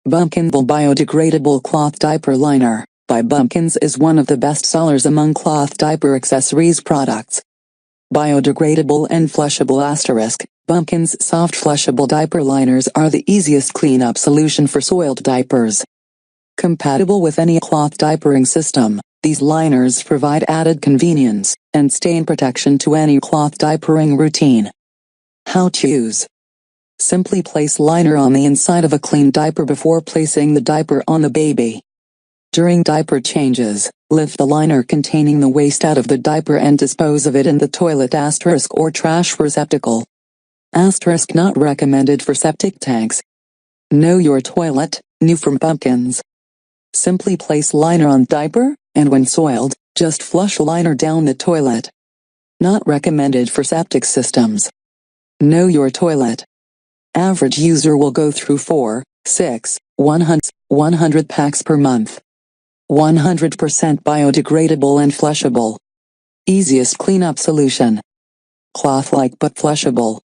Bumkins Biodegradable Cloth Diaper Liner by Bumkins is one of the best sellers among cloth diaper accessories products. Biodegradable and flushable *. Bumkins soft flushable diaper liners are the easiest cleanup solution for soiled diapers. Compatible with any cloth diapering system, these liners provide added convenience and stain protection to any cloth diapering routine. How to use. Simply place liner on the inside of a clean diaper before placing the diaper on the baby. During diaper changes, lift the liner containing the waste out of the diaper and dispose of it in the toilet * or trash receptacle. * Not recommended for septic tanks. Know your toilet, new from Bumkins. Simply place liner on diaper, and when soiled, just flush liner down the toilet. Not recommended for septic systems. Know your toilet. Average user will go through 4, 6, 100 packs per month. 100% biodegradable and flushable. Easiest cleanup solution. Cloth-like but flushable.